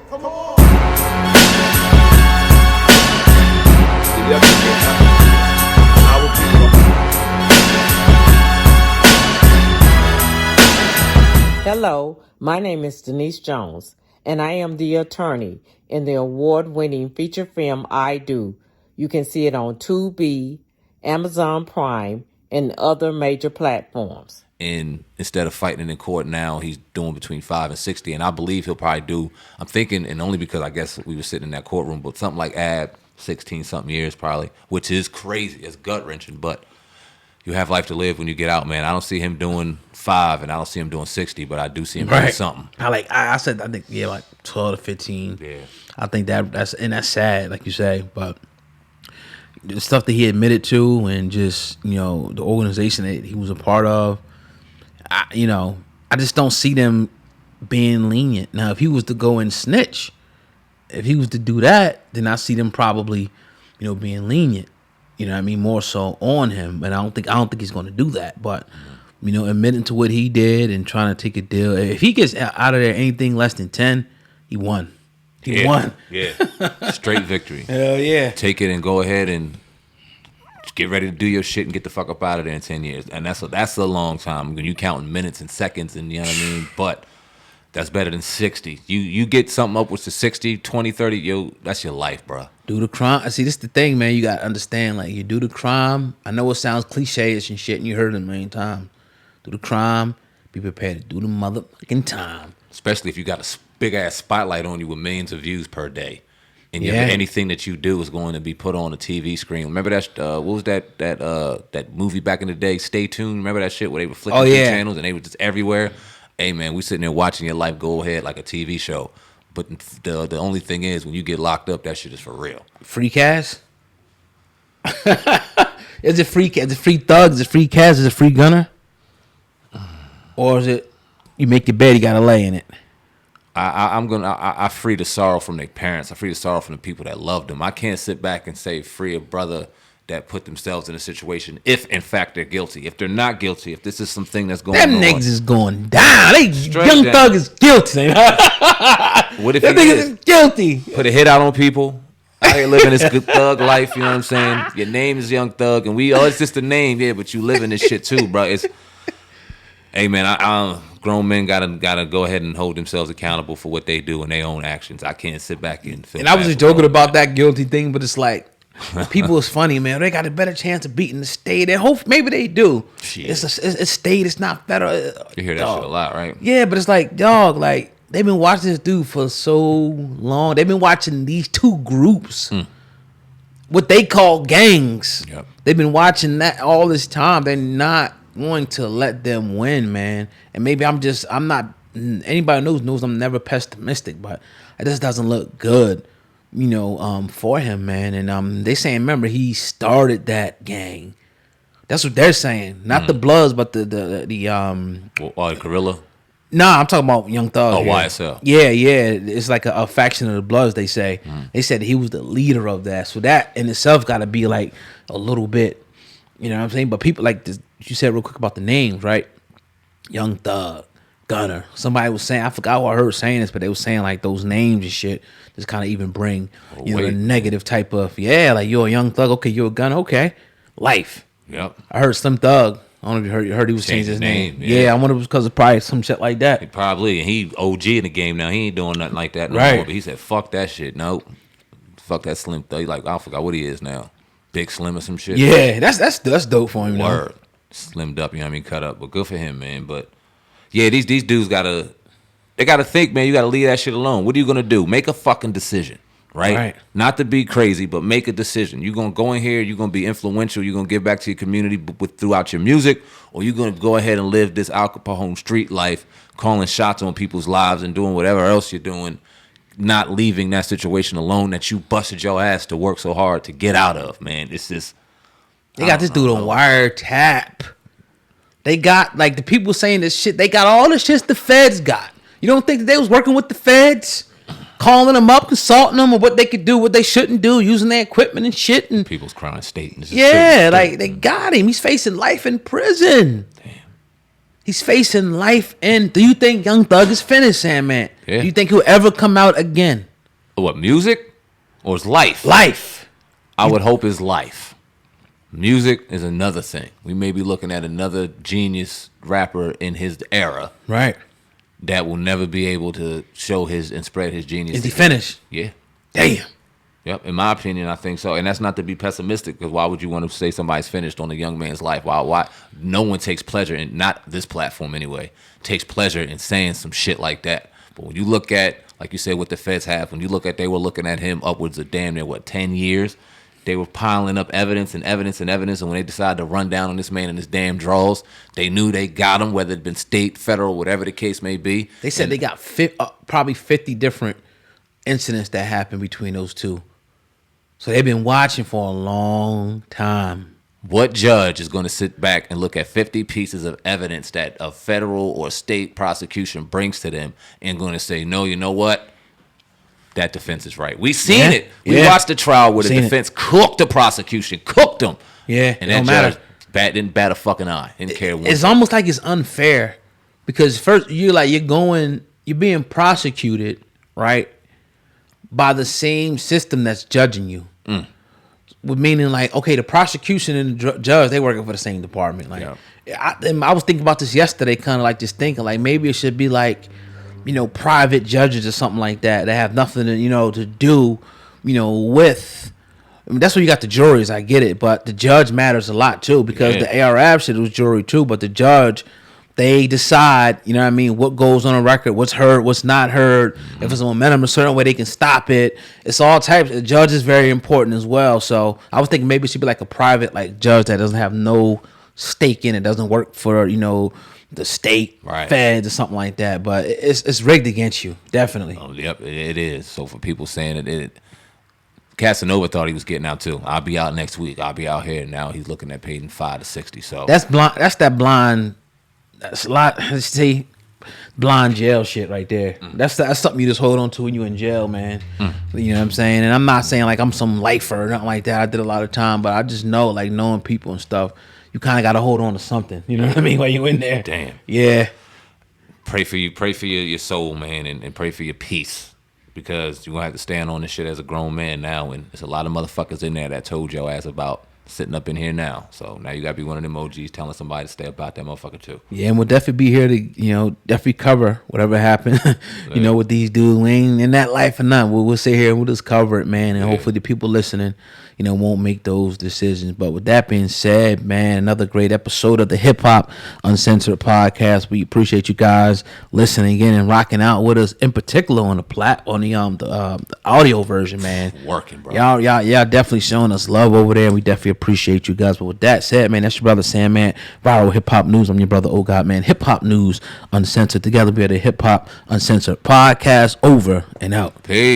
Come on. Hello, my name is Denise Jones, and I am the attorney in the award-winning feature film I Do. You can see it on Tubi, Amazon Prime, and other major platforms. And instead of fighting in court now, he's doing between 5 and 60. And I believe he'll probably do, I'm thinking, and only because I guess we were sitting in that courtroom, but something like 16-something years probably, which is crazy. It's gut-wrenching, but you have life to live when you get out, man. I don't see him doing 5, and I don't see him doing 60, but I do see him doing something. I think, yeah, like 12 to 15. Yeah. I think that's sad, like you say, but the stuff that he admitted to and just, the organization that he was a part of, I just don't see them being lenient. Now, if he was to go and snitch, if he was to do that, then I see them probably, being lenient. You know what I mean? More so on him. But I don't think he's going to do that. But, admitting to what he did and trying to take a deal. If he gets out of there anything less than 10, he won. He won. Yeah. Straight victory. Hell yeah. Take it and go ahead and get ready to do your shit and get the fuck up out of there in 10 years. And that's a long time when you counting minutes and seconds and you know what I mean? But that's better than 60. You get something upwards to 60, 20, 30, that's your life, bro. Do the crime. See, this is the thing, man. You got to understand, like, you do the crime. I know it sounds cliche-ish and shit, and you heard it a million times. Do the crime. Be prepared to do the motherfucking time. Especially if you got a big-ass spotlight on you with millions of views per day. And anything that you do is going to be put on a TV screen. Remember that? What was that movie back in the day? Stay Tuned. Remember that shit where they were flicking through channels and they were just everywhere. Hey man, we sitting there watching your life go ahead like a TV show. But the only thing is, when you get locked up, that shit is for real. Free cash? Is it free? Is it free thugs? Is it free cash? Is it free gunner? Or is it you make your bed, you gotta lay in it? I free the sorrow from their parents. I free the sorrow from the people that loved them. I can't sit back and say free a brother that put themselves in a situation if in fact they're guilty. If they're not guilty, if this is something that's going on. Them niggas is going down. Young down. Thug is guilty. What if that nigga is guilty? Put a hit out on people. Out here living this good thug life, you know what I'm saying? Your name is Young Thug, and it's just a name, yeah, but you living this shit too, bro. Hey man, grown men gotta go ahead and hold themselves accountable for what they do and their own actions. I can't sit back and feel. And I was just joking about that guilty thing, but it's like people is funny, man. They got a better chance of beating the state. And hope maybe they do. Shit. It's state. It's not federal. You hear that shit a lot, right? Yeah, but it's like, dog, like they've been watching this dude for so long. They've been watching these two groups, what they call gangs. Yep. They've been watching that all this time. They're not going to let them win, man. And maybe I'm not, anybody knows I'm never pessimistic, but it just doesn't look good, for him, man. And they saying, remember, he started that gang. That's what they're saying. Not the Bloods, but the Gorilla? Nah, I'm talking about Young Thug. Oh, YSL. Yeah. It's like a faction of the Bloods, they say. They said he was the leader of that. So that in itself got to be like a little bit, you know what I'm saying? But people like this, you said real quick about the names, right? Young Thug, Gunna. Somebody was saying, I forgot who I heard saying this, but they were saying like those names and shit just kind of even bring, the negative type of, like you're a Young Thug, okay, you're a Gunna, okay. Life. Yep. I heard Slim Thug. I don't know if you heard he was changing his name. Yeah, I wonder if it was because of probably some shit like that. And he OG in the game now. He ain't doing nothing like that no more. But he said, fuck that shit. Nope. Fuck that Slim Thug. Like, I forgot what he is now. Big Slim or some shit. Yeah, that's dope for him. Word. Slimmed up, cut up. But good for him, man. But yeah, these dudes gotta think, man, you gotta leave that shit alone. What are you gonna do? Make a fucking decision. Right? Not to be crazy, but make a decision. You're going to go in here, you're going to be influential, you're going to give back to your community throughout your music, or you're going to go ahead and live this Al Capone street life, calling shots on people's lives and doing whatever else you're doing, not leaving that situation alone that you busted your ass to work so hard to get out of, man. It's just... They got this dude on wiretap. They got, like, the people saying this shit, they got all the shit the feds got. You don't think that they was working with the feds? Calling them up, consulting them on what they could do, what they shouldn't do, using their equipment and shit. And people's crying state. Yeah, like they got him. He's facing life in prison. Damn. He's facing life. And do you think Young Thug is finished, Sandman? Yeah. Do you think he'll ever come out again? What, music or his life? Life. I would hope his life. Music is another thing. We may be looking at another genius rapper in his era, right, that will never be able to show his and spread his genius. Is he finished? Yeah. Damn. Yep. In my opinion, I think so. And that's not to be pessimistic, because why would you want to say somebody's finished on a young man's life? Why? No one takes pleasure in, not this platform anyway, takes pleasure in saying some shit like that. But when you look at, like you said, what the feds have, when you look at, they were looking at him upwards of damn near, 10 years? They were piling up evidence and evidence and evidence, and when they decided to run down on this man in his damn draws, they knew they got him, whether it had been state, federal, whatever the case may be. They said they got probably 50 different incidents that happened between those two. So they've been watching for a long time. What judge is going to sit back and look at 50 pieces of evidence that a federal or state prosecution brings to them and going to say, no, you know what? That defense is right. We seen it. We watched the trial where the defense cooked the prosecution, cooked them. Yeah, and that judge didn't bat a fucking eye. Didn't care. It's almost like it's unfair, because first you're being prosecuted, right, by the same system that's judging you. Meaning, like, okay, the prosecution and the judge, they working for the same department. Like, I was thinking about this yesterday, kind of like just thinking, like, maybe it should be like, private judges or something like that have nothing to, to do, with. I mean, that's where you got the juries. I get it, but the judge matters a lot too, because the ARF shit was jury too, but the judge, they decide, what goes on a record, what's heard, what's not heard. If it's a momentum a certain way, they can stop it. It's all types. The judge is very important as well. So I was thinking maybe it should be like a private judge that doesn't have no stake in it, doesn't work for the state, feds or something like that. But it's rigged against you, definitely. Oh, yep, it is. So for people saying it, Casanova thought he was getting out too. I'll be out next week. I'll be out here. Now he's looking at paying 5 to 60. So that's blind. That's that blind. That's a lot. See, blind jail shit right there. That's something you just hold on to when you're in jail, man. You know what I'm saying? And I'm not saying like I'm some lifer or nothing like that. I did a lot of time, but I just know, like, knowing people and stuff, you kind of got to hold on to something. You know what I mean? While you're in there. Damn. Yeah. Pray for your soul, man, and pray for your peace, because you're going to have to stand on this shit as a grown man now, and there's a lot of motherfuckers in there that told your ass about sitting up in here now. So now you got to be one of them OGs telling somebody to stay about that motherfucker too. Yeah, and we'll definitely be here to, definitely cover whatever happened, with these dudes. We ain't in that life or not. We'll sit here and we'll just cover it, man, and hopefully the people listening, won't make those decisions. But with that being said, man, another great episode of the Hip Hop Uncensored podcast. We appreciate you guys listening in and rocking out with us, in particular on the audio version, man. Working, bro. Y'all definitely showing us love over there. We definitely appreciate you guys. But with that said, man, that's your brother Sandman, Viral Hip Hop News. I'm your brother Oh God, man. Hip Hop News Uncensored. Together we are the Hip Hop Uncensored podcast. Over and out. Peace.